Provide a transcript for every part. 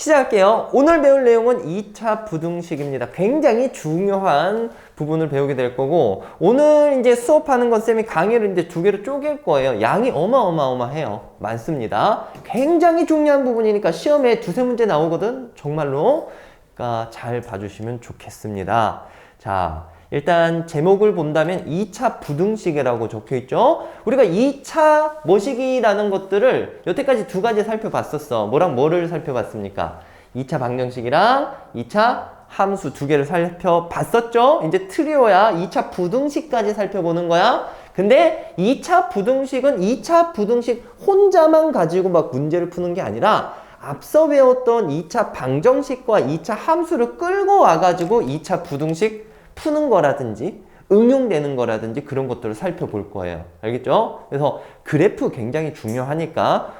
시작할게요. 오늘 배울 내용은 2차 부등식입니다. 굉장히 중요한 부분을 배우게 될 거고, 오늘 이제 수업하는 건 쌤이 강의를 이제 두 개로 쪼갤 거예요. 양이 어마어마해요. 많습니다. 굉장히 중요한 부분이니까 시험에 두세 문제 나오거든. 정말로. 그러니까 잘 봐주시면 좋겠습니다. 자, 일단 제목을 본다면 2차 부등식이라고 적혀 있죠. 우리가 2차 뭐시기라는 것들을 여태까지 두 가지 살펴봤었어. 뭐랑 뭐를 살펴봤습니까? 2차 방정식이랑 2차 함수 두 개를 살펴봤었죠. 이제 트리오야. 2차 부등식까지 살펴보는 거야. 근데 2차 부등식은 2차 부등식 혼자만 가지고 막 문제를 푸는 게 아니라 앞서 배웠던 2차 방정식과 2차 함수를 끌고 와가지고 2차 부등식 푸는 거라든지 응용되는 거라든지 그런 것들을 살펴볼 거예요. 알겠죠? 그래서 그래프 굉장히 중요하니까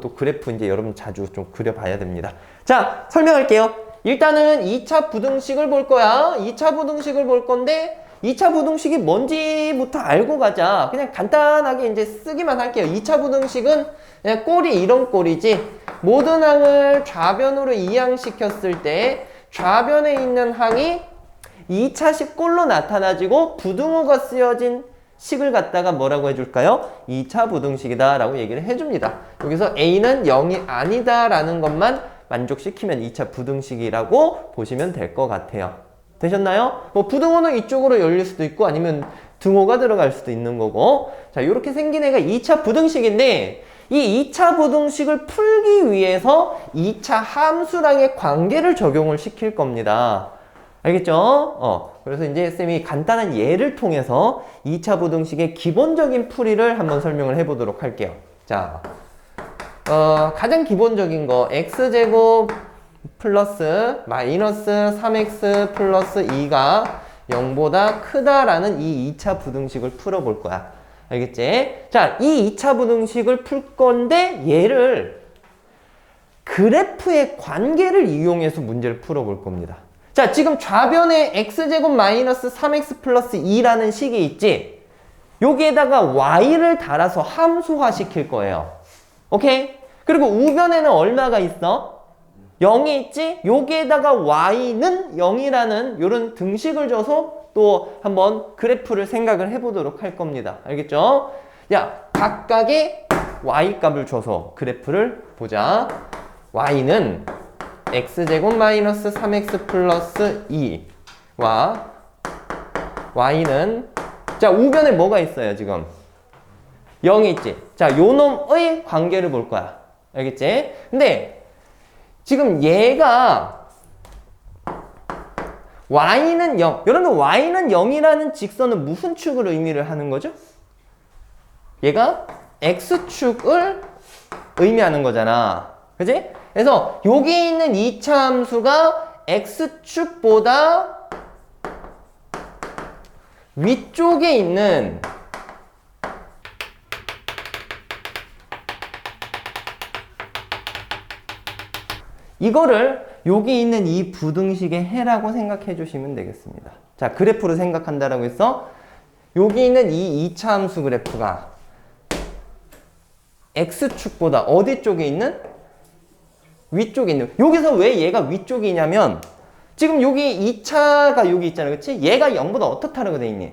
또 그래프 이제 여러분 자주 좀 그려봐야 됩니다. 자, 설명할게요. 일단은 2차 부등식을 볼 거야. 2차 부등식을 볼 건데 2차 부등식이 뭔지부터 알고 가자. 그냥 간단하게 이제 쓰기만 할게요. 2차 부등식은 그냥 꼴이 이런 꼴이지. 모든 항을 좌변으로 이항시켰을 때 좌변에 있는 항이 2차식 꼴로 나타나지고 부등호가 쓰여진 식을 갖다가 뭐라고 해줄까요? 2차 부등식이다 라고 얘기를 해줍니다. 여기서 A는 0이 아니다 라는 것만 만족시키면 2차 부등식이라고 보시면 될 것 같아요. 되셨나요? 뭐 부등호는 이쪽으로 열릴 수도 있고 아니면 등호가 들어갈 수도 있는 거고. 자, 이렇게 생긴 애가 2차 부등식인데 이 2차 부등식을 풀기 위해서 2차 함수랑의 관계를 적용을 시킬 겁니다. 알겠죠? 그래서 이제 쌤이 간단한 예를 통해서 2차 부등식의 기본적인 풀이를 한번 설명을 해보도록 할게요. 자, 가장 기본적인 거 x제곱 플러스 마이너스 3x 플러스 2가 0보다 크다라는 이 2차 부등식을 풀어볼 거야. 알겠지? 자, 이 2차 부등식을 풀 건데 얘를 그래프의 관계를 이용해서 문제를 풀어볼 겁니다. 자, 지금 좌변에 x제곱 마이너스 3x 플러스 2라는 식이 있지? 여기에다가 y를 달아서 함수화 시킬 거예요. 오케이? 그리고 우변에는 얼마가 있어? 0이 있지? 여기에다가 y는 0이라는 이런 등식을 줘서 또 한번 그래프를 생각을 해보도록 할 겁니다. 알겠죠? 야, 각각의 y 값을 줘서 그래프를 보자. y는 x제곱 마이너스 3x 플러스 2와 y는 자, 우변에 뭐가 있어요 지금? 0이 있지? 자, 요 놈의 관계를 볼 거야. 알겠지? 근데 지금 얘가 y는 0. 여러분 y는 0이라는 직선은 무슨 축을 의미를 하는 거죠? 얘가 x축을 의미하는 거잖아. 그지? 그래서 여기 있는 2차 함수가 x축보다 위쪽에 있는 이거를 여기 있는 이 부등식의 해라고 생각해 주시면 되겠습니다. 자, 그래프로 생각한다라고 해서 여기 있는 이 2차 함수 그래프가 x축보다 어디 쪽에 있는? 위쪽에 있는. 여기서 왜 얘가 위쪽이냐면 지금 여기 2차가 여기 있잖아. 그치? 얘가 0보다 어떻다라고 돼 있니?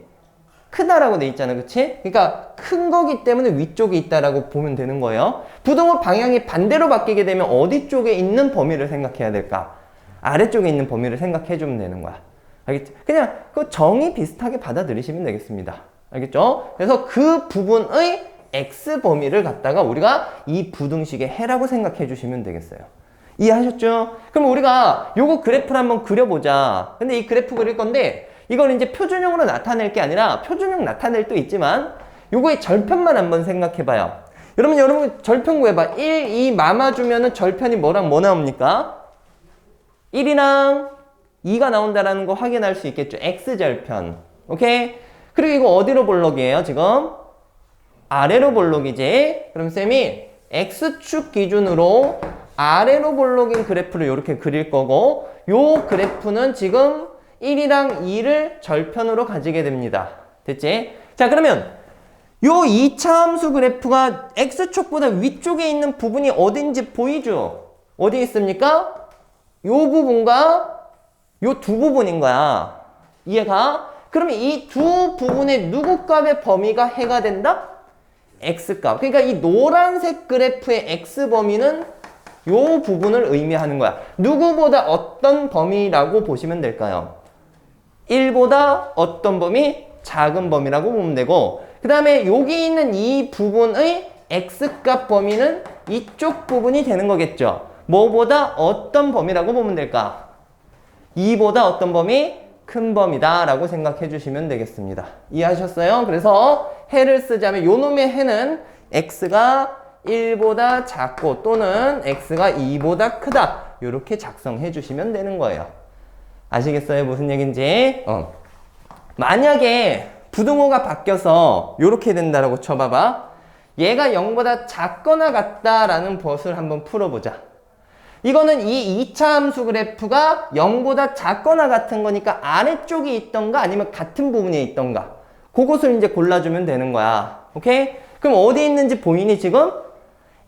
크다라고 돼 있잖아. 그치? 그러니까 큰 거기 때문에 위쪽에 있다라고 보면 되는 거예요. 부등호 방향이 반대로 바뀌게 되면 어디 쪽에 있는 범위를 생각해야 될까? 아래쪽에 있는 범위를 생각해 주면 되는 거야. 알겠지? 그냥 그 정의 비슷하게 받아들이시면 되겠습니다. 알겠죠? 그래서 그 부분의 x 범위를 갖다가 우리가 이 부등식의 해라고 생각해 주시면 되겠어요. 이해하셨죠? 그럼 우리가 요거 그래프를 한번 그려보자. 근데 이 그래프 그릴 건데 이걸 이제 표준형으로 나타낼 게 아니라 표준형 나타낼 도 있지만 요거의 절편만 한번 생각해봐요. 여러분 절편 구해봐. 1, 2 마마주면은 절편이 뭐랑 뭐 나옵니까? 1이랑 2가 나온다라는 거 확인할 수 있겠죠. x절편. 오케이? 그리고 이거 어디로 볼록이에요 지금? 아래로 볼록이지? 그럼 쌤이 x축 기준으로 아래로 볼록인 그래프를 이렇게 그릴 거고 요 그래프는 지금 1이랑 2를 절편으로 가지게 됩니다. 됐지? 자, 그러면 요 2차 함수 그래프가 x축보다 위쪽에 있는 부분이 어딘지 보이죠? 어디 있습니까? 부분과 요 두 부분인 거야. 이해가? 그러면 이 두 부분의 누구 값의 범위가 해가 된다? X값. 그러니까 이 노란색 그래프의 X 범위는 요 부분을 의미하는 거야. 누구보다 어떤 범위라고 보시면 될까요? 1보다 어떤 범위? 작은 범위라고 보면 되고, 그 다음에 여기 있는 이 부분의 X값 범위는 이쪽 부분이 되는 거겠죠. 뭐보다 어떤 범위라고 보면 될까? 2보다 어떤 범위? 큰 범위다 라고 생각해 주시면 되겠습니다. 이해하셨어요? 그래서 해를 쓰자면 요 놈의 해는 X가 1보다 작고 또는 X가 2보다 크다, 이렇게 작성해 주시면 되는 거예요. 아시겠어요? 무슨 얘기인지? 만약에 부등호가 바뀌어서 이렇게 된다라고 쳐봐봐. 얘가 0보다 작거나 같다라는 것을 한번 풀어보자. 이거는 이 2차 함수 그래프가 0보다 작거나 같은 거니까 아래쪽에 있던가 아니면 같은 부분에 있던가, 그것을 이제 골라주면 되는 거야. 오케이? 그럼 어디 있는지 보이니 지금?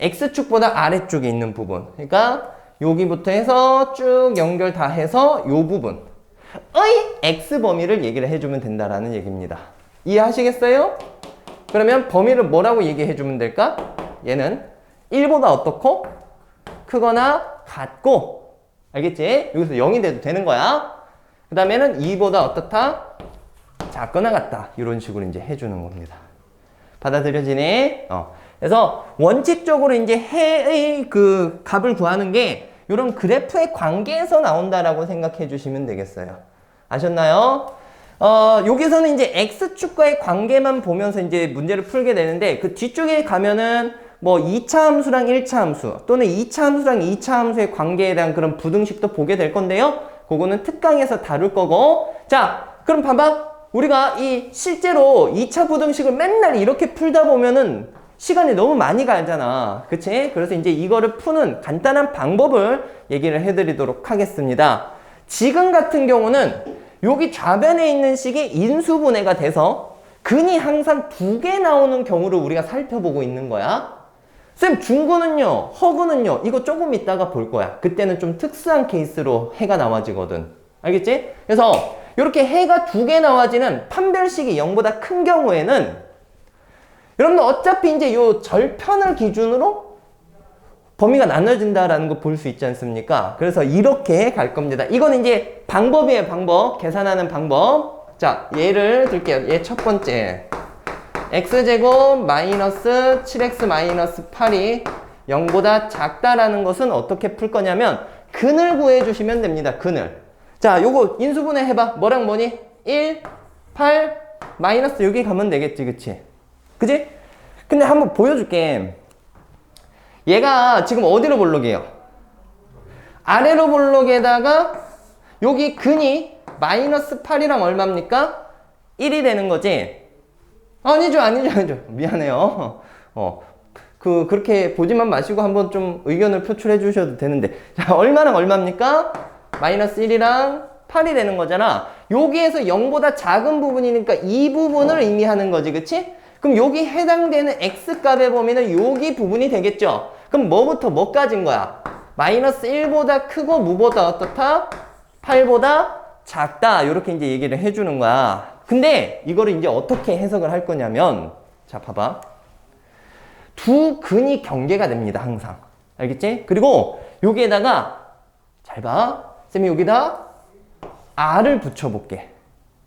X축보다 아래쪽에 있는 부분. 그러니까 여기부터 해서 쭉 연결 다 해서 요 부분의 X 범위를 얘기를 해주면 된다라는 얘기입니다. 이해하시겠어요? 그러면 범위를 뭐라고 얘기해주면 될까? 얘는 1보다 어떻고? 크거나 같고, 알겠지? 여기서 0이 돼도 되는 거야. 그 다음에는 2보다 어떻다? 작거나 같다. 이런 식으로 이제 해주는 겁니다. 받아들여지니? 그래서 원칙적으로 이제 해의 그 값을 구하는 게 이런 그래프의 관계에서 나온다라고 생각해 주시면 되겠어요. 아셨나요? 여기서는 이제 X축과의 관계만 보면서 이제 문제를 풀게 되는데, 그 뒤쪽에 가면은 뭐 2차 함수랑 1차 함수 또는 2차 함수랑 2차 함수의 관계에 대한 그런 부등식도 보게 될 건데요. 그거는 특강에서 다룰 거고. 자, 그럼 봐봐. 우리가 이 실제로 2차 부등식을 맨날 이렇게 풀다 보면은 시간이 너무 많이 가잖아. 그치? 그래서 이제 이거를 푸는 간단한 방법을 얘기를 해드리도록 하겠습니다. 지금 같은 경우는 여기 좌변에 있는 식이 인수분해가 돼서 근이 항상 2개 나오는 경우를 우리가 살펴보고 있는 거야. 쌤, 중구는요, 허구는요, 이거 조금 이따가 볼 거야. 그때는 좀 특수한 케이스로 해가 나와지거든. 알겠지? 그래서 이렇게 해가 2개 나와지는 판별식이 0보다 큰 경우에는 여러분들 어차피 이제 요 절편을 기준으로 범위가 나눠진다라는 거 볼 수 있지 않습니까? 그래서 이렇게 갈 겁니다. 이건 이제 방법이에요, 방법. 계산하는 방법. 자, 예를 들게요. 얘 첫 번째. x제곱 마이너스 7x 마이너스 8이 0보다 작다라는 것은 어떻게 풀 거냐면 근을 구해주시면 됩니다. 근을. 자, 요거 인수분해 해봐. 뭐랑 뭐니? 1, 8, 마이너스 여기 가면 되겠지, 그치? 그치? 근데 한번 보여줄게. 얘가 지금 어디로 볼록이에요? 아래로 볼록에다가 여기 근이 마이너스 8이랑 얼마입니까? 1이 되는 거지? 아니죠. 미안해요. 그렇게 보지만 마시고 한번 좀 의견을 표출해 주셔도 되는데. 자, 얼마랑 얼마입니까? 마이너스 1이랑 8이 되는 거잖아. 여기에서 0보다 작은 부분이니까 이 부분을 의미하는 거지, 그치? 그럼 여기 해당되는 X값의 범위는 여기 부분이 되겠죠? 그럼 뭐부터 뭐까지인 거야? 마이너스 1보다 크고 무보다 어떻다? 8보다 작다. 이렇게 이제 얘기를 해주는 거야. 근데 이거를 이제 어떻게 해석을 할 거냐면, 자, 봐봐. 두 근이 경계가 됩니다, 항상. 알겠지? 그리고 여기에다가, 잘 봐. 쌤이 여기다 R을 붙여볼게.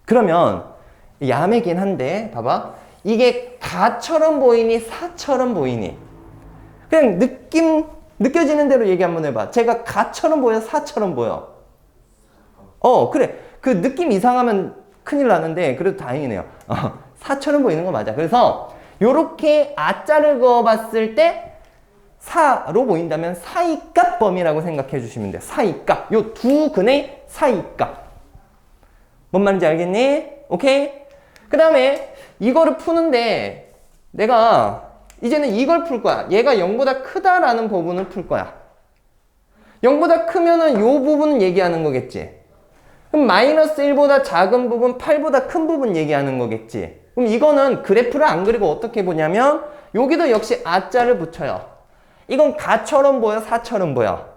그러면, 야매긴 한데, 봐봐. 이게 가처럼 보이니, 사처럼 보이니? 그냥 느껴지는 대로 얘기 한번 해봐. 제가 가처럼 보여, 사처럼 보여? 그래. 그 느낌 이상하면 큰일 나는데 그래도 다행이네요. 사처럼 보이는 거 맞아. 그래서 요렇게 아자를 그어봤을 때 사로 보인다면 사이값 범위라고 생각해 주시면 돼요. 사이값. 요 두 근의 사이값. 뭔 말인지 알겠니? 오케이? 그 다음에 이거를 푸는데 내가 이제는 이걸 풀 거야. 얘가 0보다 크다라는 부분을 풀 거야. 0보다 크면은 요 부분 얘기하는 거겠지. 그럼 마이너스 1보다 작은 부분, 8보다 큰 부분 얘기하는 거겠지. 그럼 이거는 그래프를 안 그리고 어떻게 보냐면 여기도 역시 아자를 붙여요. 이건 가처럼 보여, 사처럼 보여?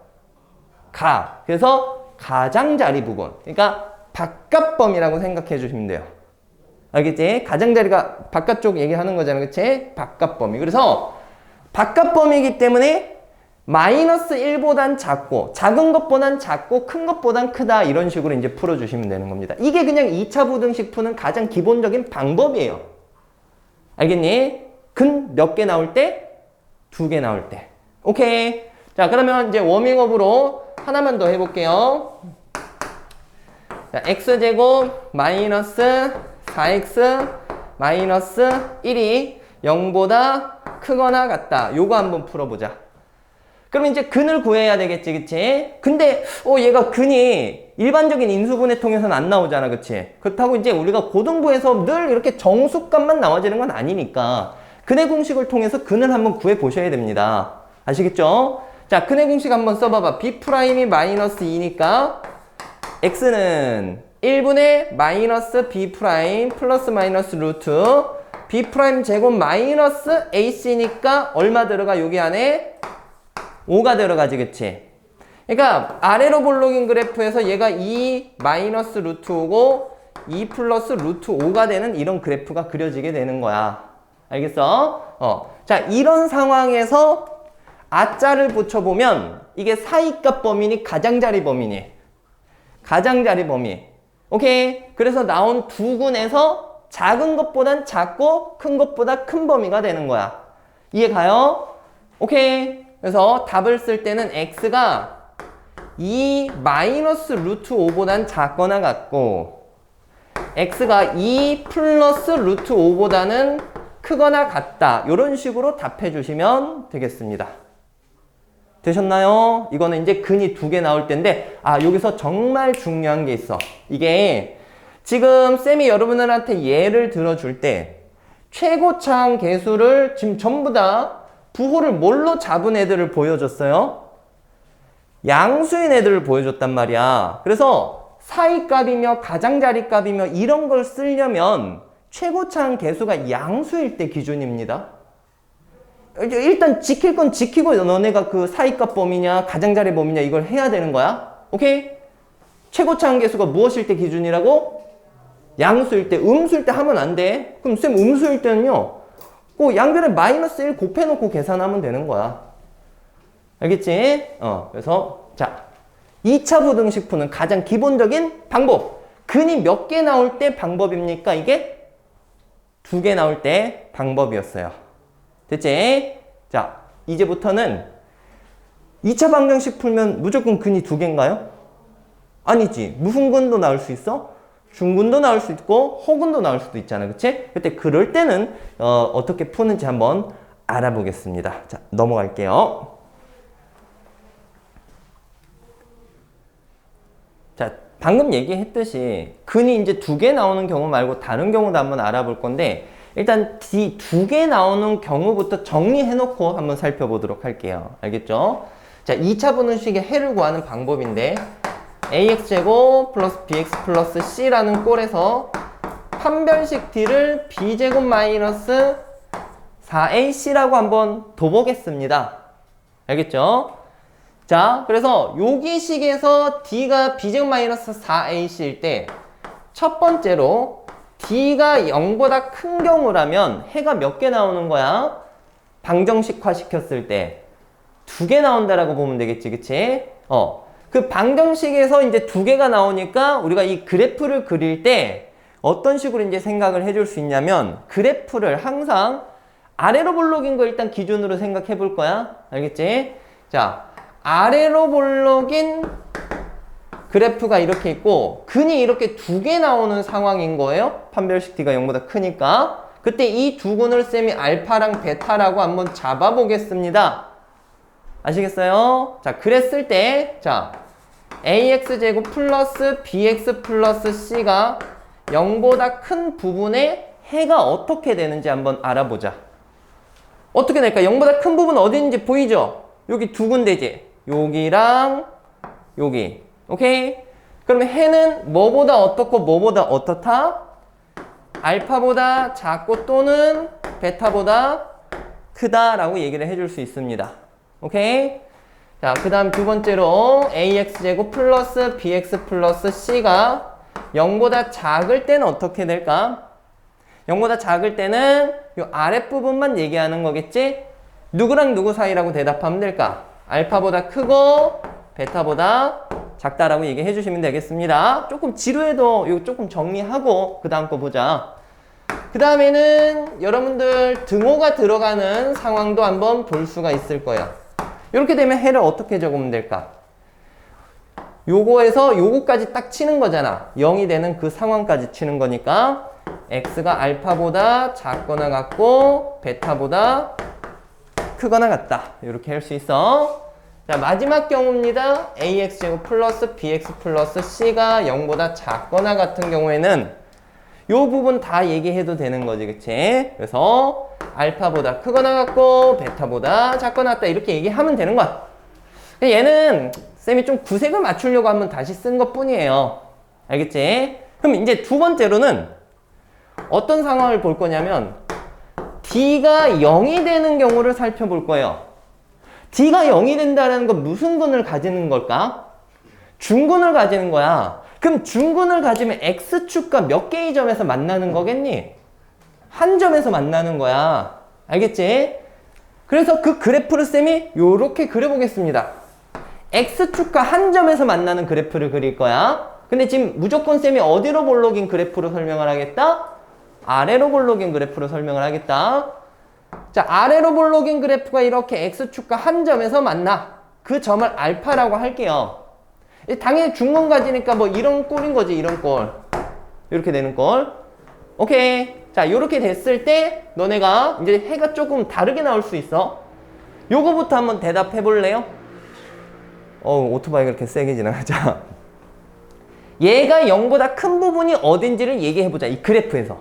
그래서 가장자리 부분. 그러니까 바깥범위라고 생각해 주시면 돼요. 알겠지? 가장자리가 바깥쪽 얘기하는 거잖아. 그치? 바깥범위. 그래서 바깥범위이기 때문에 마이너스 1보단 작고, 작은 것보단 작고, 큰 것보단 크다. 이런 식으로 이제 풀어주시면 되는 겁니다. 이게 그냥 2차 부등식 푸는 가장 기본적인 방법이에요. 알겠니? 근 몇 개 나올 때? 2개 나올 때. 오케이. 자, 그러면 이제 워밍업으로 하나만 더 해볼게요. 자, x제곱 마이너스 4x 마이너스 1이 0보다 크거나 같다. 요거 한번 풀어보자. 그럼 이제 근을 구해야 되겠지, 그치? 근데 얘가 근이 일반적인 인수분해 통해서는 안 나오잖아, 그치? 그렇다고 이제 우리가 고등부에서 늘 이렇게 정수값만 나와지는 건 아니니까 근의 공식을 통해서 근을 한번 구해 보셔야 됩니다. 아시겠죠? 자, 근의 공식 한번 써봐봐. b'이 마이너스 2니까 x는 1분의 마이너스 b' 플러스 마이너스 루트 b' 제곱 마이너스 ac니까 얼마 들어가? 여기 안에 5가 들어가지, 그치? 그러니까 아래로 볼록인 그래프에서 얘가 2 마이너스 루트 5고 2 플러스 루트 5가 되는 이런 그래프가 그려지게 되는 거야. 알겠어? 자, 이런 상황에서 아자를 붙여보면 이게 사이값 범위니 가장자리 범위니? 가장자리 범위. 오케이? 그래서 나온 두 군에서 작은 것보단 작고 큰 것보다 큰 범위가 되는 거야. 이해 가요? 오케이? 그래서 답을 쓸 때는 x가 2 마이너스 루트 5보단 작거나 같고 x가 2 플러스 루트 5보다는 크거나 같다. 이런 식으로 답해 주시면 되겠습니다. 되셨나요? 이거는 이제 근이 2개 나올 텐데 여기서 정말 중요한 게 있어. 이게 지금 쌤이 여러분들한테 예를 들어줄 때 최고차항 계수를 지금 전부 다 부호를 뭘로 잡은 애들을 보여줬어요? 양수인 애들을 보여줬단 말이야. 그래서 사이값이며 가장자리값이며 이런 걸 쓰려면 최고차항 계수가 양수일 때 기준입니다. 일단 지킬 건 지키고 너네가 그 사이값 범위냐 가장자리 범위냐 이걸 해야 되는 거야. 오케이? 최고차항 계수가 무엇일 때 기준이라고? 양수일 때. 음수일 때 하면 안 돼. 그럼 쌤 음수일 때는요 그 양변에 마이너스 1 곱해놓고 계산하면 되는 거야. 알겠지? 그래서 자 2차 부등식 푸는 가장 기본적인 방법. 근이 몇 개 나올 때 방법입니까? 이게 2개 나올 때 방법이었어요. 됐지? 자, 이제부터는 2차 방정식 풀면 무조건 근이 2개인가요? 아니지. 무슨 근도 나올 수 있어? 중근도 나올 수 있고 허근도 나올 수도 있잖아. 그치? 그때 그럴 때는 어떻게 푸는지 한번 알아보겠습니다. 자, 넘어갈게요. 자, 방금 얘기했듯이 근이 이제 2개 나오는 경우 말고 다른 경우도 한번 알아볼 건데 일단 이 2개 나오는 경우부터 정리해놓고 한번 살펴보도록 할게요. 알겠죠? 자, 2차 분식의 해를 구하는 방법인데 ax제곱 플러스 bx 플러스 c라는 꼴에서 판별식 d를 b제곱 마이너스 4ac라고 한번 둬보겠습니다. 알겠죠? 자, 그래서 여기 식에서 d가 b제곱 마이너스 4ac일 때 첫 번째로 d가 0보다 큰 경우라면 해가 몇 개 나오는 거야? 방정식화 시켰을 때 2개 나온다라고 보면 되겠지, 그치? 그 방정식에서 이제 2개가 나오니까 우리가 이 그래프를 그릴 때 어떤 식으로 이제 생각을 해줄 수 있냐면 그래프를 항상 아래로 볼록인 거 일단 기준으로 생각해 볼 거야. 알겠지? 자, 아래로 볼록인 그래프가 이렇게 있고 근이 이렇게 2개 나오는 상황인 거예요. 판별식 d가 0보다 크니까. 그때 이 두 근을 쌤이 알파랑 베타라고 한번 잡아보겠습니다. 아시겠어요? 자, 그랬을 때 자, ax제곱 플러스 bx 플러스 c가 0보다 큰 부분에 해가 어떻게 되는지 한번 알아보자. 어떻게 될까? 0보다 큰 부분 어디 있는지 보이죠? 여기 두 군데지. 여기랑 여기. 오케이? 그러면 해는 뭐보다 어떻고 뭐보다 어떻다? 알파보다 작고 또는 베타보다 크다라고 얘기를 해줄 수 있습니다. 오케이? 자, 그 다음 두 번째로 ax제곱 플러스 bx 플러스 c가 0보다 작을 때는 어떻게 될까? 0보다 작을 때는 이 아랫부분만 얘기하는 거겠지? 누구랑 누구 사이라고 대답하면 될까? 알파보다 크고 베타보다 작다라고 얘기해 주시면 되겠습니다. 조금 지루해도 이거 조금 정리하고 그 다음 거 보자. 그 다음에는 여러분들 등호가 들어가는 상황도 한번 볼 수가 있을 거예요. 이렇게 되면 해를 어떻게 적으면 될까? 요거에서 요거까지 딱 치는 거잖아. 0이 되는 그 상황까지 치는 거니까 x가 알파보다 작거나 같고 베타보다 크거나 같다. 이렇게 할 수 있어. 자, 마지막 경우입니다. ax제곱 플러스 bx 플러스 c가 0보다 작거나 같은 경우에는 요 부분 다 얘기해도 되는 거지, 그치? 그래서 알파보다 크거나 같고 베타보다 작거나 같다 이렇게 얘기하면 되는 거야. 얘는 쌤이 좀 구색을 맞추려고 한번 다시 쓴 것 뿐이에요. 알겠지? 그럼 이제 두 번째로는 어떤 상황을 볼 거냐면 D가 0이 되는 경우를 살펴볼 거예요. D가 0이 된다는 건 무슨 근을 가지는 걸까? 중근을 가지는 거야. 그럼 중근을 가지면 X축과 몇 개의 점에서 만나는 거겠니? 한 점에서 만나는 거야. 알겠지? 그래서 그 그래프를 쌤이 요렇게 그려보겠습니다. X축과 한 점에서 만나는 그래프를 그릴 거야. 근데 지금 무조건 쌤이 어디로 볼록인 그래프로 설명을 하겠다? 아래로 볼록인 그래프로 설명을 하겠다. 자, 아래로 볼록인 그래프가 이렇게 X축과 한 점에서 만나. 그 점을 알파라고 할게요. 당연히 중근 가지니까 뭐 이런 꼴인 거지, 이런 꼴. 이렇게 되는 꼴. 오케이. 자, 요렇게 됐을 때 너네가 이제 해가 조금 다르게 나올 수 있어. 요거부터 한번 대답해 볼래요? 오토바이가 이렇게 세게 지나가자. 얘가 0보다 큰 부분이 어딘지를 얘기해 보자, 이 그래프에서.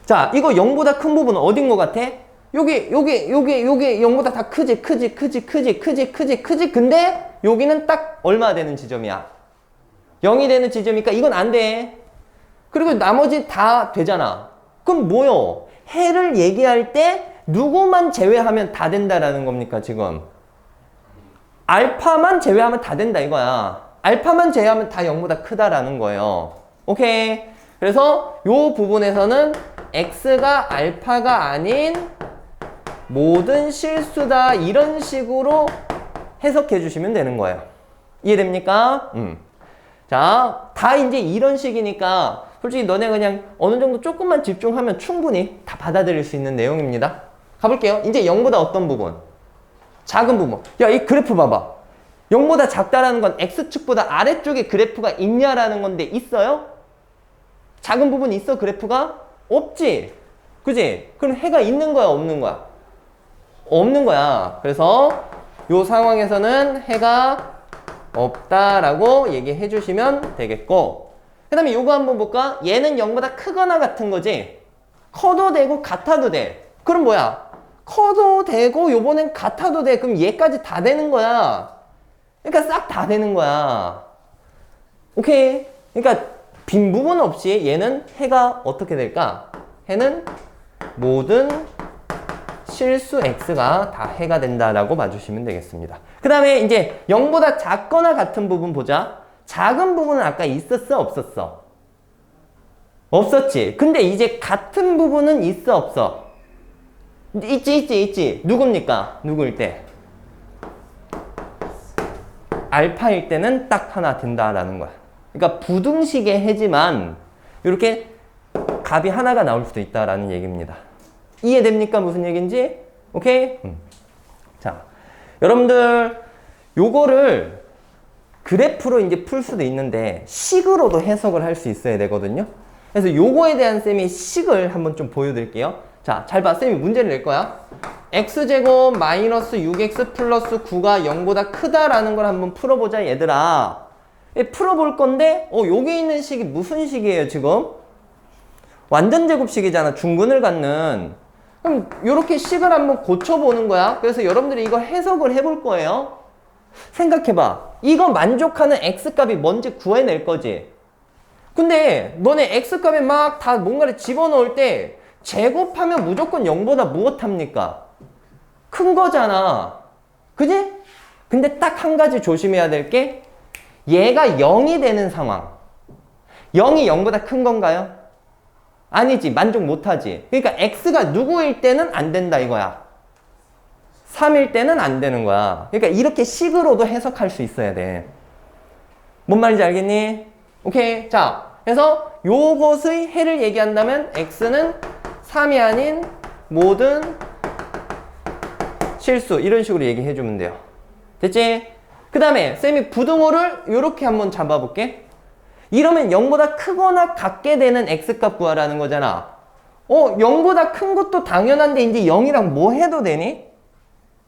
자, 이거 0보다 큰 부분은 어딘 것 같아? 요게 0보다 다 크지. 근데 여기는 딱 얼마 되는 지점이야? 0이 되는 지점이니까 이건 안 돼. 그리고 나머지 다 되잖아. 그럼 뭐요? 해를 얘기할 때 누구만 제외하면 다 된다라는 겁니까, 지금? 알파만 제외하면 다 된다 이거야. 알파만 제외하면 다 0보다 크다라는 거예요. 오케이. 그래서 요 부분에서는 x가 알파가 아닌 모든 실수다 이런 식으로 해석해 주시면 되는 거예요. 이해됩니까? 자, 다 이제 이런 식이니까 솔직히 너네 그냥 어느 정도 조금만 집중하면 충분히 다 받아들일 수 있는 내용입니다. 가볼게요. 이제 0보다 어떤 부분? 작은 부분. 야, 이 그래프 봐봐. 0보다 작다라는 건 x축보다 아래쪽에 그래프가 있냐라는 건데 있어요? 작은 부분이 있어, 그래프가? 없지? 그지? 그럼 해가 있는 거야, 없는 거야? 없는 거야. 그래서 이 상황에서는 해가 없다라고 얘기해 주시면 되겠고, 그 다음에 요거 한번 볼까? 얘는 0보다 크거나 같은 거지? 커도 되고 같아도 돼. 그럼 뭐야? 커도 되고 요번엔 같아도 돼. 그럼 얘까지 다 되는 거야. 그러니까 싹 다 되는 거야. 오케이? 그러니까 빈 부분 없이 얘는 해가 어떻게 될까? 해는 모든 실수 x가 다 해가 된다라고 봐주시면 되겠습니다. 그 다음에 이제 0보다 작거나 같은 부분 보자. 작은 부분은 아까 있었어, 없었어? 없었지. 근데 이제 같은 부분은 있어, 없어? 있지. 누굽니까? 누구일 때? 알파일 때는 딱 하나 된다라는 거야. 그러니까 부등식의 해지만 이렇게 값이 하나가 나올 수도 있다라는 얘기입니다. 이해됩니까? 무슨 얘기인지? 오케이? 자, 여러분들 요거를 그래프로 이제 풀 수도 있는데 식으로도 해석을 할 수 있어야 되거든요. 그래서 요거에 대한 쌤이 식을 한번 좀 보여드릴게요. 자, 잘 봐. 쌤이 문제를 낼 거야. x제곱 마이너스 6x 플러스 9가 0보다 크다라는 걸 한번 풀어보자, 얘들아. 풀어볼 건데 여기 있는 식이 무슨 식이에요, 지금? 완전 제곱식이잖아, 중근을 갖는. 그럼 이렇게 식을 한번 고쳐보는 거야. 그래서 여러분들이 이거 해석을 해볼 거예요. 생각해봐. 이거 만족하는 x값이 뭔지 구해낼 거지. 근데 너네 x값에 막 다 뭔가를 집어넣을 때 제곱하면 무조건 0보다 무엇합니까? 큰 거잖아. 그지? 근데 딱 한 가지 조심해야 될 게 얘가 0이 되는 상황. 0이 0보다 큰 건가요? 아니지. 만족 못하지. 그러니까 x가 누구일 때는 안 된다 이거야. 3일 때는 안 되는 거야. 그러니까 이렇게 식으로도 해석할 수 있어야 돼. 뭔 말인지 알겠니? 오케이. 자, 그래서 요것의 해를 얘기한다면 x는 3이 아닌 모든 실수 이런 식으로 얘기해 주면 돼요. 됐지? 그 다음에 쌤이 부등호를 이렇게 한번 잡아볼게. 이러면 0보다 크거나 같게 되는 x값 구하라는 거잖아. 0보다 큰 것도 당연한데 이제 0이랑 뭐 해도 되니?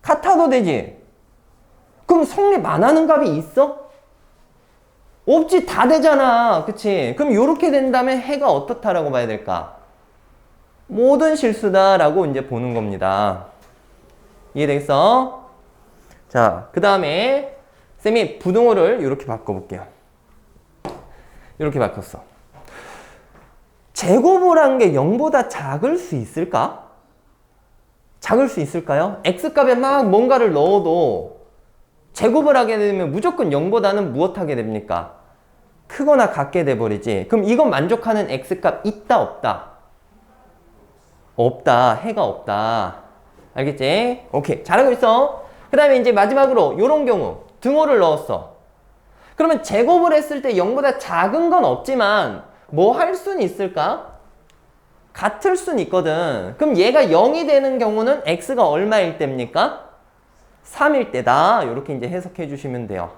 같아도 되지. 그럼 성립 안 하는 값이 있어? 없지. 다 되잖아. 그치? 그럼 이렇게 된다면 해가 어떻다라고 봐야 될까? 모든 실수다라고 이제 보는 겁니다. 이해되겠어? 자, 그 다음에 쌤이 부등호를 이렇게 바꿔볼게요. 이렇게 바꿨어. 제곱을 한 게 0보다 작을 수 있을까? 작을 수 있을까요? x값에 막 뭔가를 넣어도 제곱을 하게 되면 무조건 0보다는 무엇하게 됩니까? 크거나 같게 돼버리지. 그럼 이건 만족하는 x값 있다 없다? 없다. 해가 없다. 알겠지? 오케이. 잘하고 있어. 그 다음에 이제 마지막으로 이런 경우 등호를 넣었어. 그러면 제곱을 했을 때 0보다 작은 건 없지만 뭐 할 수는 있을까? 같을 수는 있거든. 그럼 얘가 0이 되는 경우는 x가 얼마일 때입니까? 3일 때다. 이렇게 이제 해석해 주시면 돼요.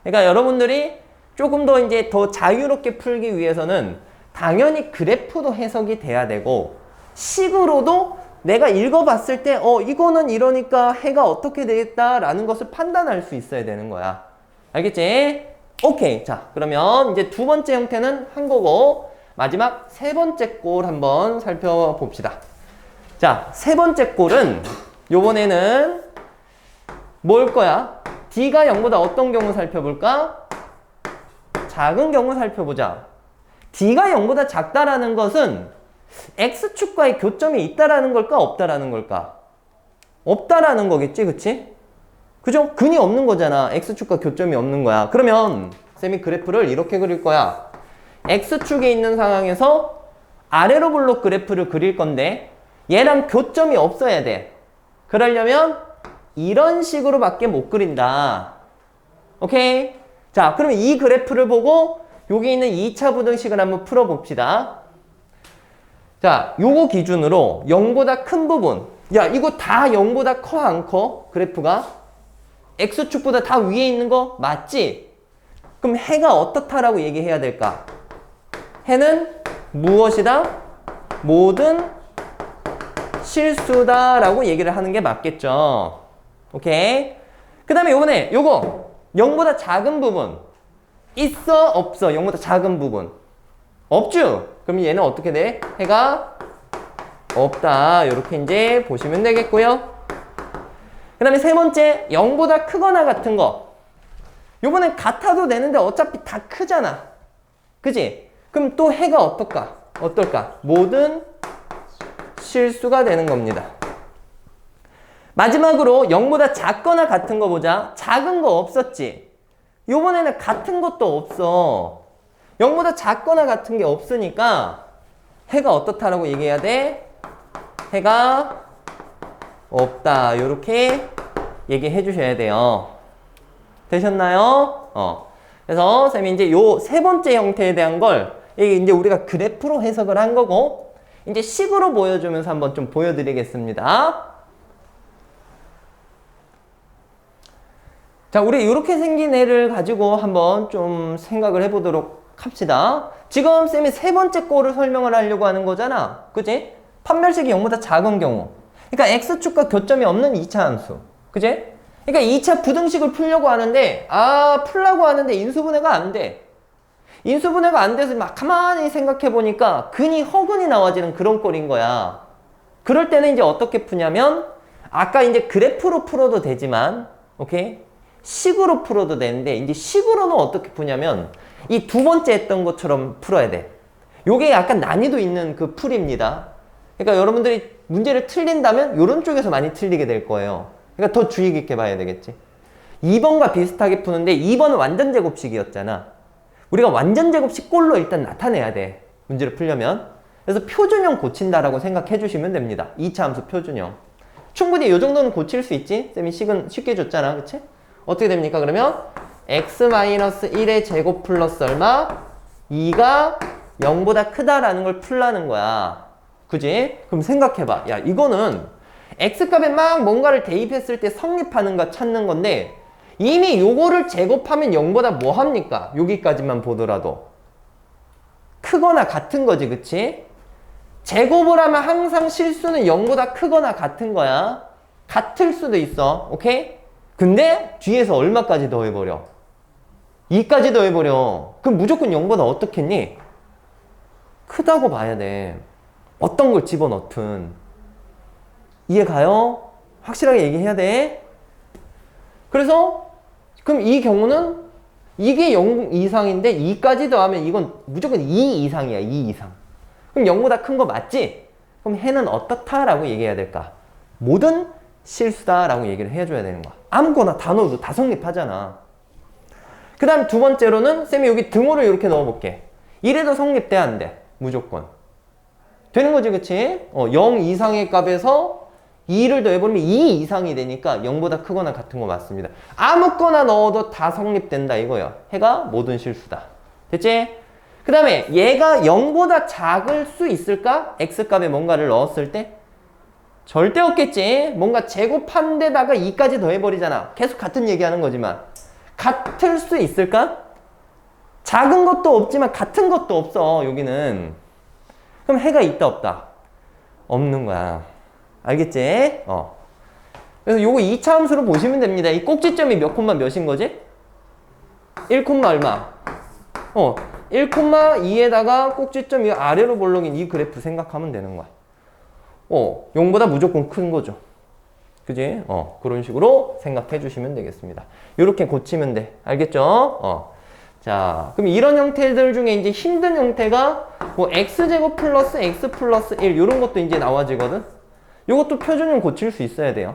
그러니까 여러분들이 조금 더 이제 더 자유롭게 풀기 위해서는 당연히 그래프도 해석이 돼야 되고 식으로도 내가 읽어봤을 때 이거는 이러니까 해가 어떻게 되겠다라는 것을 판단할 수 있어야 되는 거야. 알겠지? 오케이. 자, 그러면 이제 두 번째 형태는 한 거고 마지막 세 번째 꼴 한번 살펴봅시다. 자, 세 번째 꼴은 요번에는 뭘 거야? D가 0보다 어떤 경우 살펴볼까? 작은 경우 살펴보자. D가 0보다 작다라는 것은 X축과의 교점이 있다라는 걸까? 없다라는 걸까? 없다라는 거겠지, 그치? 그죠? 근이 없는 거잖아. X축과 교점이 없는 거야. 그러면 쌤이 그래프를 이렇게 그릴 거야. X축에 있는 상황에서 아래로 블록 그래프를 그릴 건데 얘랑 교점이 없어야 돼. 그러려면 이런 식으로 밖에 못 그린다. 오케이? 자, 그러면 이 그래프를 보고 여기 있는 2차 부등식을 한번 풀어봅시다. 자, 요거 기준으로 0보다 큰 부분. 야, 이거 다 0보다 커, 안 커? 그래프가? X축보다 다 위에 있는 거 맞지? 그럼 해가 어떻다라고 얘기해야 될까? 해는 무엇이다? 모든 실수다라고 얘기를 하는 게 맞겠죠. 오케이? 그 다음에 요번에 요거 0보다 작은 부분 있어? 없어? 0보다 작은 부분 없죠? 그럼 얘는 어떻게 돼? 해가 없다. 이렇게 이제 보시면 되겠고요. 그 다음에 세 번째 0보다 크거나 같은 거 요번엔 같아도 되는데 어차피 다 크잖아. 그지? 그럼 또 해가 어떨까? 모든 실수가 되는 겁니다. 마지막으로 0보다 작거나 같은 거 보자. 작은 거 없었지? 요번에는 같은 것도 없어. 0보다 작거나 같은 게 없으니까 해가 어떻다라고 얘기해야 돼? 해가 없다. 요렇게 얘기해 주셔야 돼요. 되셨나요? 그래서 쌤이 이제 요 세 번째 형태에 대한 걸 이게 이제 우리가 그래프로 해석을 한 거고 이제 식으로 보여주면서 한번 좀 보여드리겠습니다. 자, 우리 이렇게 생긴 애를 가지고 한번 좀 생각을 해보도록 합시다. 지금 쌤이 세 번째 거를 설명을 하려고 하는 거잖아. 그치? 판별식이 0보다 작은 경우. 그러니까 X축과 교점이 없는 2차 함수. 그치? 그러니까 2차 부등식을 풀려고 하는데 풀려고 하는데 인수분해가 안 돼. 인수분해가 안 돼서 막 가만히 생각해 보니까 근이 허근이 나와지는 그런 꼴인 거야. 그럴 때는 이제 어떻게 푸냐면 아까 이제 그래프로 풀어도 되지만 오케이? 식으로 풀어도 되는데 이제 식으로는 어떻게 푸냐면 이 두 번째 했던 것처럼 풀어야 돼. 요게 약간 난이도 있는 그 풀입니다. 그러니까 여러분들이 문제를 틀린다면 이런 쪽에서 많이 틀리게 될 거예요. 그러니까 더 주의 깊게 봐야 되겠지. 2번과 비슷하게 푸는데 2번은 완전 제곱식이었잖아. 우리가 완전 제곱식 꼴로 일단 나타내야 돼. 문제를 풀려면. 그래서 표준형 고친다라고 생각해 주시면 됩니다. 2차 함수 표준형. 충분히 이 정도는 고칠 수 있지? 쌤이 식은 쉽게 줬잖아. 그치? 어떻게 됩니까? 그러면 x-1의 제곱 플러스 얼마? 2가 0보다 크다라는 걸 풀라는 거야. 그지? 그럼 생각해봐. 야, 이거는 x값에 막 뭔가를 대입했을 때 성립하는 거 찾는 건데 이미 요거를 제곱하면 0보다 뭐 합니까? 여기까지만 보더라도 크거나 같은 거지. 그치? 제곱을 하면 항상 실수는 0보다 크거나 같은 거야. 같을 수도 있어. 오케이? 근데 뒤에서 얼마까지 더해버려? 2까지 더해버려. 그럼 무조건 0보다 어떻겠니? 크다고 봐야 돼. 어떤 걸 집어넣든. 이해 가요? 확실하게 얘기해야 돼. 그래서 그럼 이 경우는 이게 0 이상인데 2까지 더하면 이건 무조건 2 이상이야. 2 이상. 그럼 0보다 큰 거 맞지? 그럼 해는 어떻다라고 얘기해야 될까? 모든 실수다라고 얘기를 해줘야 되는 거야. 아무거나 다 넣어도 다 성립하잖아. 그 다음 두 번째로는 쌤이 여기 등호를 이렇게 넣어볼게. 이래도 성립돼 안 돼? 무조건. 되는 거지, 그치? 0 이상의 값에서 2를 더해버리면 2 이상이 되니까 0보다 크거나 같은 거 맞습니다. 아무거나 넣어도 다 성립된다 이거야. 해가 모든 실수다. 됐지? 그 다음에 얘가 0보다 작을 수 있을까? x값에 뭔가를 넣었을 때? 절대 없겠지. 뭔가 제곱한 데다가 2까지 더해버리잖아. 계속 같은 얘기하는 거지만. 같을 수 있을까? 작은 것도 없지만 같은 것도 없어. 여기는. 그럼 해가 있다 없다? 없는 거야. 알겠지? 그래서 요거 2차 함수로 보시면 됩니다. 이 꼭지점이 몇 콤마 몇인 거지? 1 콤마 얼마? 1 콤마 2에다가 꼭지점 이 아래로 볼록인 이 그래프 생각하면 되는 거야. 0보다 무조건 큰 거죠. 그지? 그런 식으로 생각해 주시면 되겠습니다. 이렇게 고치면 돼. 알겠죠? 자, 그럼 이런 형태들 중에 이제 힘든 형태가 뭐 x제곱 플러스 x 플러스 1 이런 것도 이제 나와지거든. 이것도 표준형 고칠 수 있어야 돼요.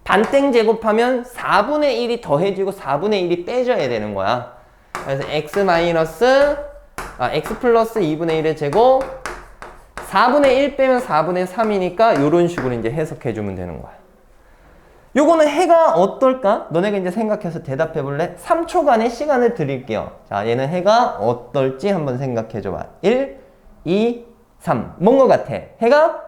반땡 제곱하면 4분의 1이 더해지고 4분의 1이 빼져야 되는 거야. 그래서 x 플러스 2분의 1의 제곱 4분의 1 빼면 4분의 3이니까 이런 식으로 이제 해석해 주면 되는 거야. 요거는 해가 어떨까? 너네가 이제 생각해서 대답해 볼래? 3초간의 시간을 드릴게요. 자, 얘는 해가 어떨지 한번 생각해 줘봐. 1, 2, 3. 뭔 거 같아? 해가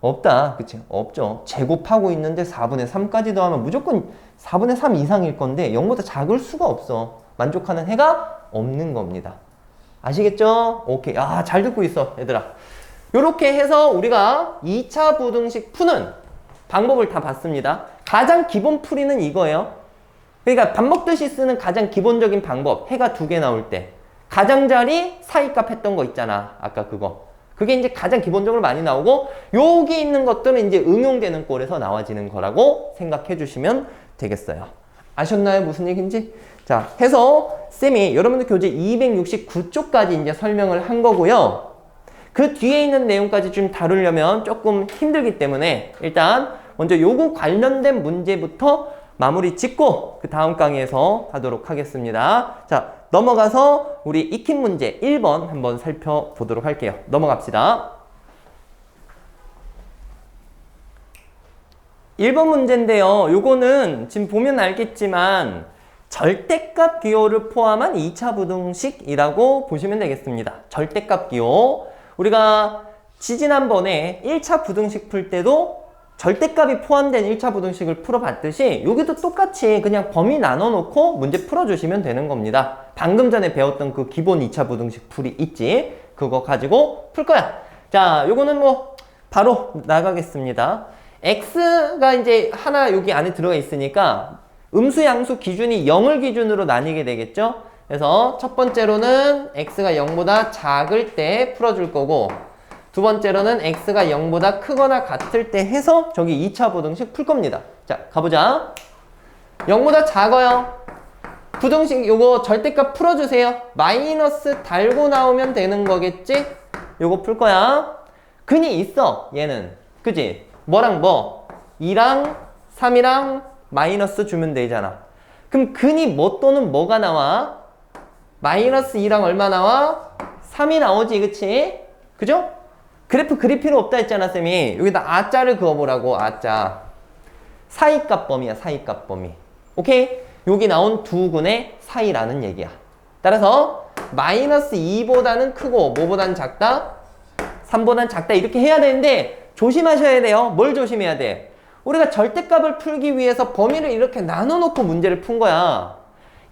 없다. 그치? 없죠. 제곱하고 있는데 4분의 3까지 더하면 무조건 4분의 3 이상일 건데 0보다 작을 수가 없어. 만족하는 해가 없는 겁니다. 아시겠죠? 오케이. 잘 듣고 있어, 얘들아. 요렇게 해서 우리가 2차 부등식 푸는 방법을 다 봤습니다. 가장 기본 풀이는 이거예요. 그러니까 밥 먹듯이 쓰는 가장 기본적인 방법. 해가 2개 나올 때. 가장자리 사이값 했던 거 있잖아. 아까 그거. 그게 이제 가장 기본적으로 많이 나오고, 여기 있는 것들은 이제 응용되는 꼴에서 나와지는 거라고 생각해 주시면 되겠어요. 아셨나요? 무슨 얘기인지? 자, 해서 쌤이 여러분들 교재 269쪽까지 이제 설명을 한 거고요. 그 뒤에 있는 내용까지 좀 다루려면 조금 힘들기 때문에 일단 먼저 요거 관련된 문제부터 마무리 짓고 그 다음 강의에서 하도록 하겠습니다. 자, 넘어가서 우리 익힌 문제 1번 한번 살펴보도록 할게요. 넘어갑시다. 1번 문제인데요. 요거는 지금 보면 알겠지만 절대값 기호를 포함한 2차 부등식이라고 보시면 되겠습니다. 절대값 기호. 우리가 지지난번에 1차 부등식 풀 때도 절대값이 포함된 1차 부등식을 풀어봤듯이 여기도 똑같이 그냥 범위 나눠놓고 문제 풀어주시면 되는 겁니다. 방금 전에 배웠던 그 기본 2차 부등식 풀이 있지? 그거 가지고 풀 거야. 자, 요거는 뭐 바로 나가겠습니다. x가 이제 하나 여기 안에 들어가 있으니까 음수 양수 기준이 0을 기준으로 나뉘게 되겠죠? 그래서 첫 번째로는 x가 0보다 작을 때 풀어줄 거고, 두 번째로는 x가 0보다 크거나 같을 때 해서 저기 2차 부등식 풀 겁니다. 자, 가보자. 0보다 작아요. 부등식 요거 절대값 풀어주세요. 마이너스 달고 나오면 되는 거겠지? 요거 풀 거야. 근이 있어, 얘는. 그지? 뭐랑 뭐? 2랑 3이랑 마이너스 주면 되잖아. 그럼 근이 뭐 또는 뭐가 나와? 마이너스 2랑 얼마 나와? 3이 나오지, 그치? 그죠? 그래프 그릴 필요 없다 했잖아, 쌤이. 여기다 아자를 그어보라고, 아자. 사이값 범위야, 사이값 범위. 오케이? 여기 나온 두 근의 사이라는 얘기야. 따라서 마이너스 2보다는 크고 뭐보다는 작다? 3보다는 작다. 이렇게 해야 되는데 조심하셔야 돼요. 뭘 조심해야 돼? 우리가 절대값을 풀기 위해서 범위를 이렇게 나눠놓고 문제를 푼 거야.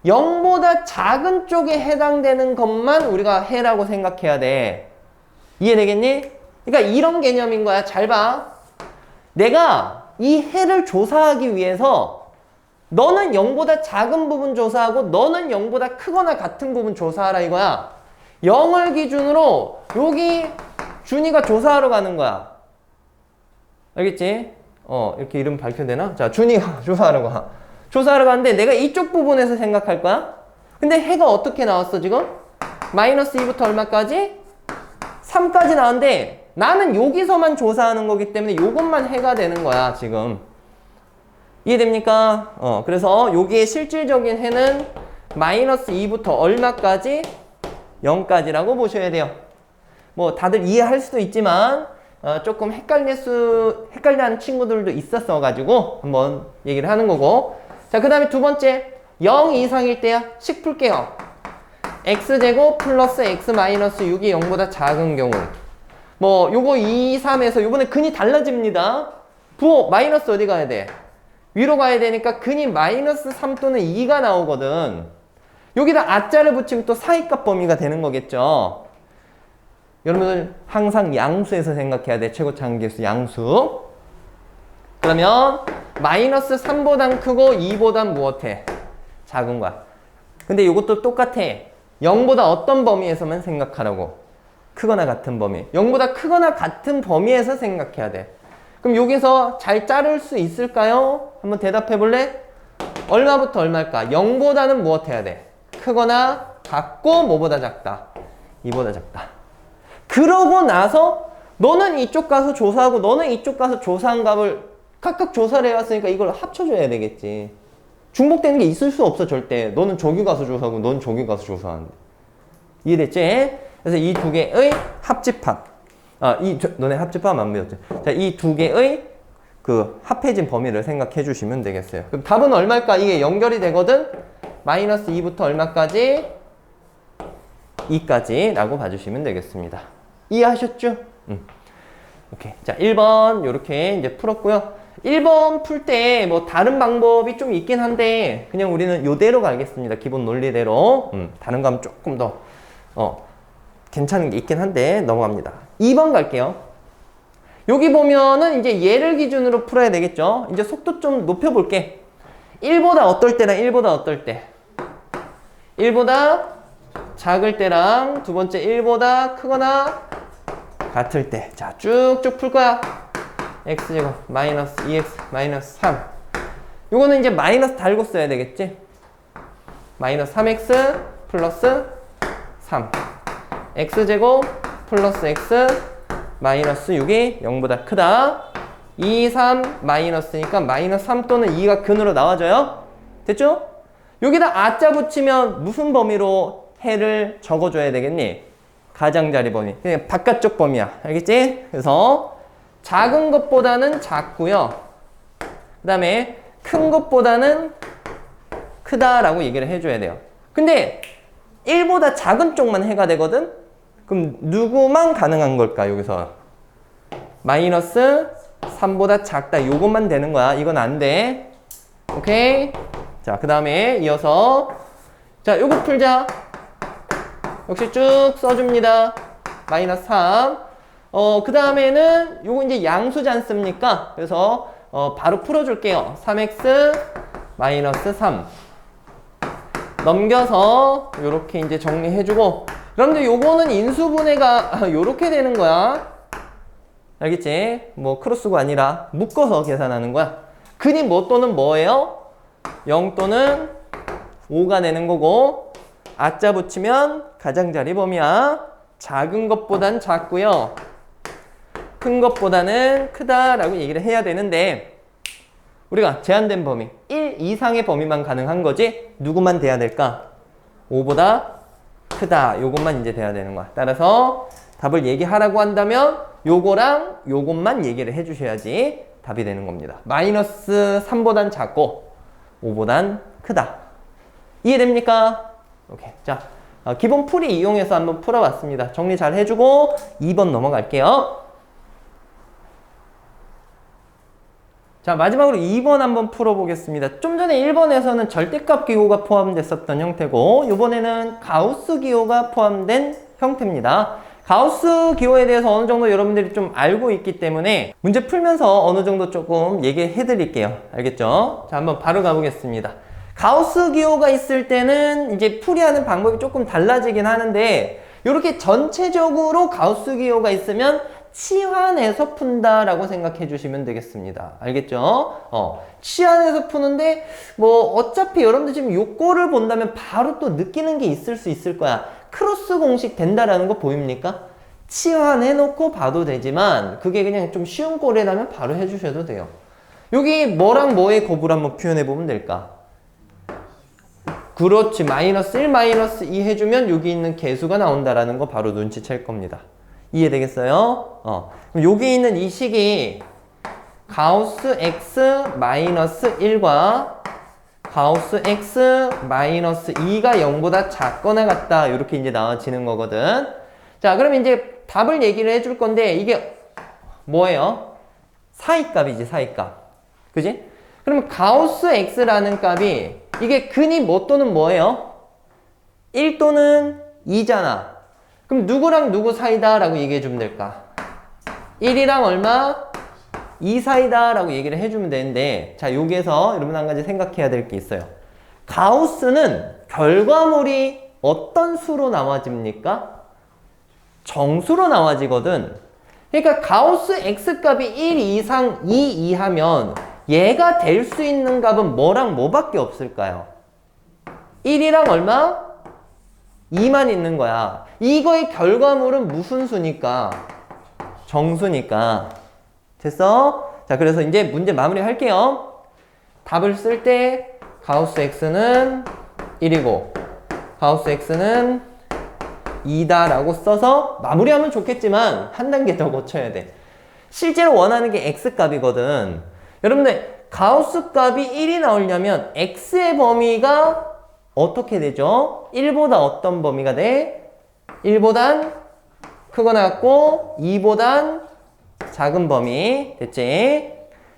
0보다 작은 쪽에 해당되는 것만 우리가 해라고 생각해야 돼. 이해되겠니? 그러니까 이런 개념인 거야. 잘 봐. 내가 이 해를 조사하기 위해서 너는 0보다 작은 부분 조사하고 너는 0보다 크거나 같은 부분 조사하라 이거야. 0을 기준으로 여기 준이가 조사하러 가는 거야. 알겠지? 이렇게 이름 밝혀야 되나? 자, 준이가 조사하러 가. 조사하러 가는데 내가 이쪽 부분에서 생각할 거야. 근데 해가 어떻게 나왔어 지금? 마이너스 2부터 얼마까지? 3까지 나왔는데 나는 여기서만 조사하는 거기 때문에 요것만 해가 되는 거야 지금. 이해됩니까? 그래서 여기에 실질적인 해는 마이너스 2부터 얼마까지? 0까지라고 보셔야 돼요. 뭐 다들 이해할 수도 있지만 조금 헷갈려하는 친구들도 있었어가지고 한번 얘기를 하는 거고. 자, 그 다음에 두 번째 0 이상일 때야 식 풀게요. x제곱 플러스 x 마이너스 6이 0보다 작은 경우 뭐 요거 2, 3에서 요번에 근이 달라집니다. 부호 마이너스 어디 가야 돼? 위로 가야 되니까 근이 마이너스 3 또는 2가 나오거든. 여기다 아자를 붙이면 또 사이값 범위가 되는 거겠죠. 여러분들 항상 양수에서 생각해야 돼. 최고차항계수 양수. 그러면 마이너스 3보단 크고 2보단 무엇해? 작은 거야. 근데 이것도 똑같아. 0보다 어떤 범위에서만 생각하라고. 크거나 같은 범위. 0보다 크거나 같은 범위에서 생각해야 돼. 그럼 여기서 잘 자를 수 있을까요? 한번 대답해 볼래? 얼마부터 얼마일까? 0보다는 무엇 해야 돼? 크거나 같고 뭐보다 작다? 2보다 작다. 그러고 나서 너는 이쪽 가서 조사하고 너는 이쪽 가서 조사한 값을 각각 조사를 해왔으니까 이걸 합쳐줘야 되겠지. 중복되는 게 있을 수 없어 절대. 너는 저기 가서 조사하고 너는 저기 가서 조사하는데. 이해됐지? 그래서 이 두 개의 합집합. 너네 합집합 안 배웠지? 자, 이 두 개의 그 합해진 범위를 생각해 주시면 되겠어요. 그럼 답은 얼마일까? 이게 연결이 되거든? 마이너스 2부터 얼마까지? 2까지 라고 봐주시면 되겠습니다. 이해하셨죠? 오케이. 자, 1번 요렇게 이제 풀었고요. 1번 풀 때 뭐 다른 방법이 좀 있긴 한데 그냥 우리는 요대로 가겠습니다. 기본 논리대로. 다른 거 하면 조금 더 괜찮은 게 있긴 한데 넘어갑니다. 2번 갈게요. 여기 보면은 이제 얘를 기준으로 풀어야 되겠죠. 이제 속도 좀 높여볼게. 1보다 어떨 때랑 1보다 어떨 때? 1보다 작을 때랑 두 번째 1보다 크거나 같을 때. 자, 쭉쭉 풀 거야. x제곱 마이너스 2x 마이너스 3. 요거는 이제 마이너스 달고 써야 되겠지? 마이너스 3x 플러스 3. x제곱 플러스 x 마이너스 6이 0보다 크다. 2, 3 마이너스니까 마이너스 3 또는 2가 근으로 나와줘요. 됐죠? 여기다 아자 붙이면 무슨 범위로 해를 적어줘야 되겠니? 가장자리 범위. 그냥 바깥쪽 범위야. 알겠지? 그래서 작은 것보다는 작고요. 그 다음에 큰 것보다는 크다라고 얘기를 해줘야 돼요. 근데 1보다 작은 쪽만 해가 되거든? 그럼 누구만 가능한 걸까? 여기서 마이너스 3보다 작다. 요것만 되는 거야. 이건 안 돼. 오케이? 자, 그 다음에 이어서 자, 요거 풀자. 역시 쭉 써줍니다. 마이너스 3. 그 다음에는 요거 이제 양수지 않습니까? 그래서 바로 풀어줄게요. 3x 마이너스 3. 넘겨서 요렇게 이제 정리해주고. 여러분들 요거는 인수분해가 요렇게 되는 거야. 알겠지? 뭐 크로스가 아니라 묶어서 계산하는 거야. 근이 뭐 또는 뭐예요? 0 또는 5가 되는 거고. 아자 붙이면 가장자리 범위야. 작은 것보단 작고요. 큰 것보다는 크다라고 얘기를 해야 되는데 우리가 제한된 범위 1 이상의 범위만 가능한 거지 누구만 돼야 될까? 5보다 크다. 요것만 이제 돼야 되는 거야. 따라서 답을 얘기하라고 한다면 요거랑 요것만 얘기를 해주셔야지 답이 되는 겁니다. 마이너스 3보단 작고 5보단 크다. 이해됩니까? 오케이. 자, 기본 풀이 이용해서 한번 풀어봤습니다. 정리 잘 해주고 2번 넘어갈게요. 자, 마지막으로 2번 한번 풀어보겠습니다. 좀 전에 1번에서는 절대값 기호가 포함됐었던 형태고 이번에는 가우스 기호가 포함된 형태입니다. 가우스 기호에 대해서 어느 정도 여러분들이 좀 알고 있기 때문에 문제 풀면서 어느 정도 조금 얘기해 드릴게요. 알겠죠? 자, 한번 바로 가보겠습니다. 가우스 기호가 있을 때는 이제 풀이하는 방법이 조금 달라지긴 하는데 이렇게 전체적으로 가우스 기호가 있으면 치환해서 푼다라고 생각해 주시면 되겠습니다. 알겠죠? 치환해서 푸는데 뭐 어차피 여러분들 지금 요거를 본다면 바로 또 느끼는 게 있을 수 있을 거야. 크로스 공식 된다라는 거 보입니까? 치환해 놓고 봐도 되지만 그게 그냥 좀 쉬운 꼴이라면 바로 해주셔도 돼요. 여기 뭐랑 뭐의 곱을 한번 표현해 보면 될까? 그렇지. 마이너스 1, 마이너스 2 해주면 여기 있는 개수가 나온다라는 거 바로 눈치챌 겁니다. 이해되겠어요? 그럼 여기 있는 이 식이 가우스 x 마이너스 1과 가우스 x 마이너스 2가 0보다 작거나 같다. 이렇게 이제 나와지는 거거든. 자, 그럼 이제 답을 얘기를 해줄 건데 이게 뭐예요? 사이값이지, 사이값. 그지? 그럼 가우스 x라는 값이 이게 근이 뭐 또는 뭐예요? 1 또는 2잖아. 그럼 누구랑 누구 사이다 라고 얘기해 주면 될까? 1이랑 얼마? 2 사이다 라고 얘기를 해주면 되는데 자, 여기에서 여러분 한 가지 생각해야 될 게 있어요. 가우스는 결과물이 어떤 수로 나와집니까? 정수로 나와지거든. 그러니까 가우스 x값이 1 이상 2 이하면 얘가 될 수 있는 값은 뭐랑 뭐밖에 없을까요? 1이랑 얼마? 2만 있는 거야. 이거의 결과물은 무슨 수니까? 정수니까. 됐어? 자, 그래서 이제 문제 마무리 할게요. 답을 쓸 때 가우스 x는 1이고 가우스 x는 2다 라고 써서 마무리하면 좋겠지만 한 단계 더 고쳐야 돼. 실제로 원하는 게 x값이거든. 여러분들 가우스 값이 1이 나오려면 x의 범위가 어떻게 되죠? 1보다 어떤 범위가 돼? 1보단 크거나 같고 2보단 작은 범위. 됐지?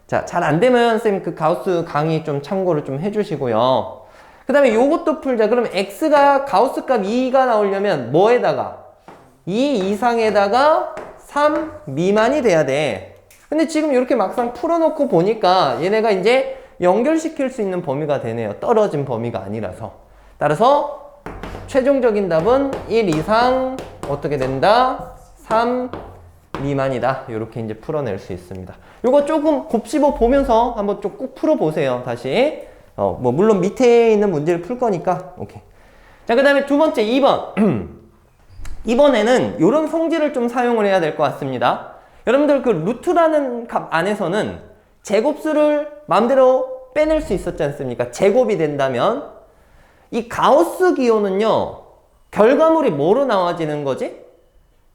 자, 잘 안 되면 쌤 그 가우스 강의 좀 참고를 좀 해주시고요. 그 다음에 요것도 풀자. 그러면 x가 가우스 값 2가 나오려면 뭐에다가? 2 이상에다가 3 미만이 돼야 돼. 근데 지금 이렇게 막상 풀어놓고 보니까 얘네가 이제 연결시킬 수 있는 범위가 되네요. 떨어진 범위가 아니라서. 따라서 최종적인 답은 1 이상 어떻게 된다? 3 미만이다. 이렇게 이제 풀어낼 수 있습니다. 요거 조금 곱씹어 보면서 한번 좀 꼭 풀어보세요. 다시. 뭐 물론 밑에 있는 문제를 풀 거니까. 오케이. 자, 그 다음에 두 번째 2번. 이번에는 이런 성질을 좀 사용을 해야 될 것 같습니다. 여러분들 그 루트라는 값 안에서는 제곱수를 마음대로 빼낼 수 있었지 않습니까? 제곱이 된다면 이 가우스 기호는요, 결과물이 뭐로 나와지는 거지?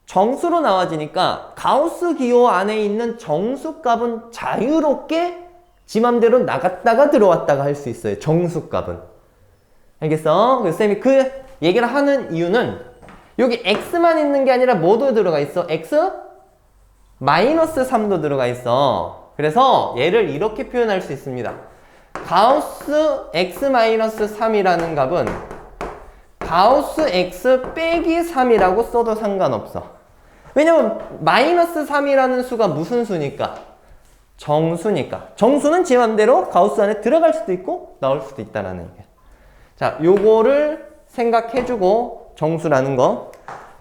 정수로 나와지니까 가우스 기호 안에 있는 정수값은 자유롭게 지 맘대로 나갔다가 들어왔다가 할 수 있어요. 정수값은. 알겠어? 그래서 쌤이 그 얘기를 하는 이유는 여기 x만 있는 게 아니라 뭐도 들어가 있어? x? 마이너스 3도 들어가 있어. 그래서 얘를 이렇게 표현할 수 있습니다. 가우스 x-3이라는 값은 가우스 x 빼기 3이라고 써도 상관없어. 왜냐면 마이너스 3이라는 수가 무슨 수니까? 정수니까. 정수는 지 맘대로 가우스 안에 들어갈 수도 있고 나올 수도 있다라는 얘기야. 자, 요거를 생각해주고 정수라는 거.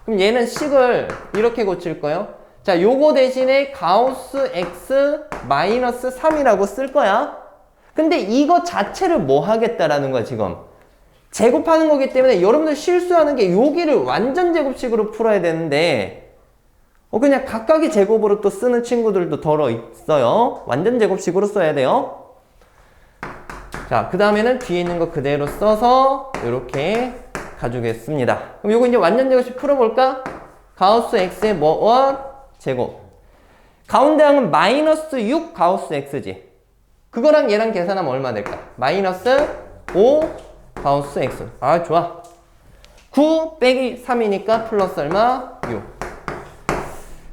그럼 얘는 식을 이렇게 고칠 거예요. 자, 요거 대신에 가우스 x 마이너스 3이라고 쓸 거야. 근데 이거 자체를 뭐 하겠다라는 거야, 지금. 제곱하는 거기 때문에 여러분들 실수하는 게 여기를 완전 제곱식으로 풀어야 되는데 그냥 각각의 제곱으로 또 쓰는 친구들도 덜어 있어요. 완전 제곱식으로 써야 돼요. 자, 그 다음에는 뒤에 있는 거 그대로 써서 이렇게 가주겠습니다. 그럼 요거 이제 완전 제곱식 풀어볼까? 가우스 x의 무엇? 제곱. 가운데 항은 마이너스 6 가우스 x지. 그거랑 얘랑 계산하면 얼마 될까? 마이너스 5 가우스 x. 아, 좋아. 9 빼기 3이니까 플러스 얼마? 6.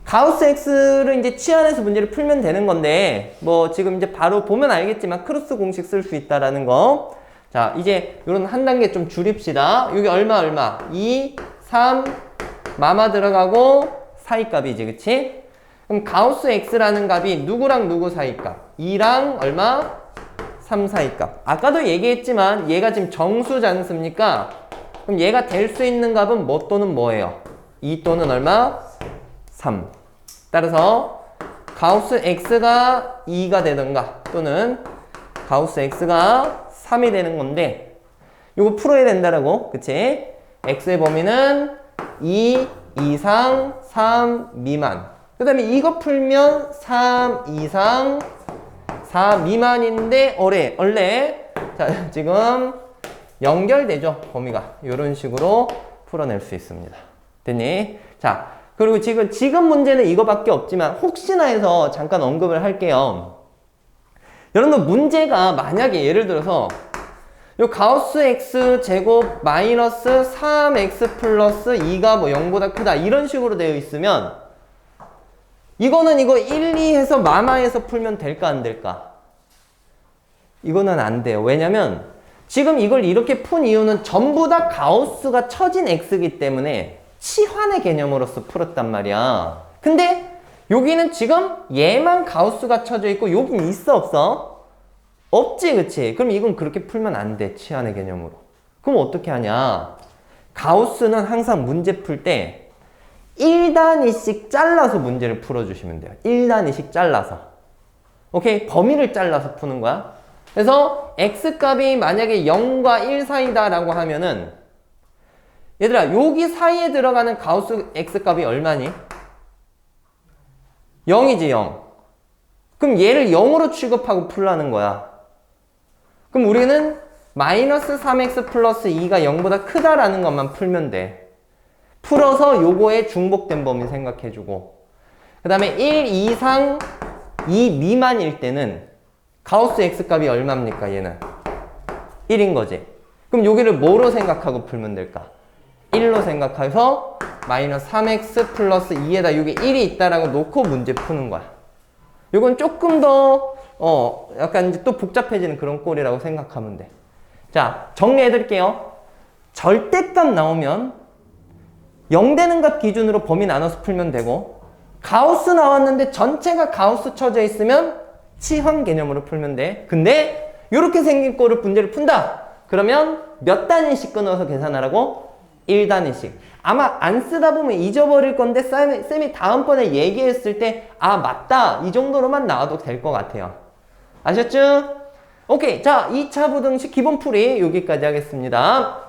가우스 x를 이제 치환해서 문제를 풀면 되는 건데, 뭐 지금 이제 바로 보면 알겠지만 크로스 공식 쓸 수 있다라는 거. 자, 이제 요런 한 단계 좀 줄입시다. 여기 얼마? 2, 3, 마마 들어가고 사이값이지, 그치? 그럼 가우스 x라는 값이 누구랑 누구 사이값? 2랑 얼마? 3 사이값. 아까도 얘기했지만 얘가 지금 정수지 않습니까? 그럼 얘가 될 수 있는 값은 뭐 또는 뭐예요? 2 또는 얼마? 3. 따라서 가우스 x가 2가 되던가 또는 가우스 x가 3이 되는 건데 이거 풀어야 된다라고, 그치? x의 범위는 2 이상 3 미만. 그 다음에 이거 풀면 3 이상 4 미만인데 원래 자, 지금 연결되죠, 범위가. 이런 식으로 풀어낼 수 있습니다. 됐니? 자, 그리고 지금 문제는 이거밖에 없지만 혹시나 해서 잠깐 언급을 할게요. 여러분들 문제가 만약에 예를 들어서 요 가우스 x 제곱 마이너스 3x 플러스 2가 뭐 0보다 크다 이런 식으로 되어 있으면 이거는 이거 1, 2 해서 마마해서 풀면 될까 안 될까? 이거는 안 돼요. 왜냐면 지금 이걸 이렇게 푼 이유는 전부 다 가우스가 쳐진 x이기 때문에 치환의 개념으로서 풀었단 말이야. 근데 여기는 지금 얘만 가우스가 쳐져 있고 여긴 있어 없어? 없지, 그치? 그럼 이건 그렇게 풀면 안 돼, 치환의 개념으로. 그럼 어떻게 하냐? 가우스는 항상 문제 풀 때 1단위씩 잘라서 문제를 풀어주시면 돼요. 1단위씩 잘라서. 오케이? 범위를 잘라서 푸는 거야. 그래서 x값이 만약에 0과 1 사이다 라고 하면은 얘들아, 여기 사이에 들어가는 가우스 x값이 얼마니? 0이지, 0. 그럼 얘를 0으로 취급하고 풀라는 거야. 그럼 우리는 마이너스 3x 플러스 2가 0보다 크다라는 것만 풀면 돼. 풀어서 요거의 중복된 범위 생각해주고 그 다음에 1 이상 2 미만일 때는 가우스 x값이 얼마입니까? 얘는 1인 거지. 그럼 여기를 뭐로 생각하고 풀면 될까? 1로 생각해서 마이너스 3x 플러스 2에다 여기 1이 있다라고 놓고 문제 푸는 거야. 이건 조금 더 약간 이제 또 복잡해지는 그런 꼴이라고 생각하면 돼. 자, 정리해 드릴게요. 절대값 나오면 0 되는 값 기준으로 범위 나눠서 풀면 되고 가우스 나왔는데 전체가 가우스 쳐져 있으면 치환 개념으로 풀면 돼. 근데 이렇게 생긴 꼴을 문제를 푼다. 그러면 몇 단위씩 끊어서 계산하라고? 1단위씩. 아마 안 쓰다 보면 잊어버릴 건데 쌤이 다음번에 얘기했을 때 아, 맞다. 이 정도로만 나와도 될 것 같아요. 아셨죠? 오케이. 자, 2차 부등식 기본풀이 여기까지 하겠습니다.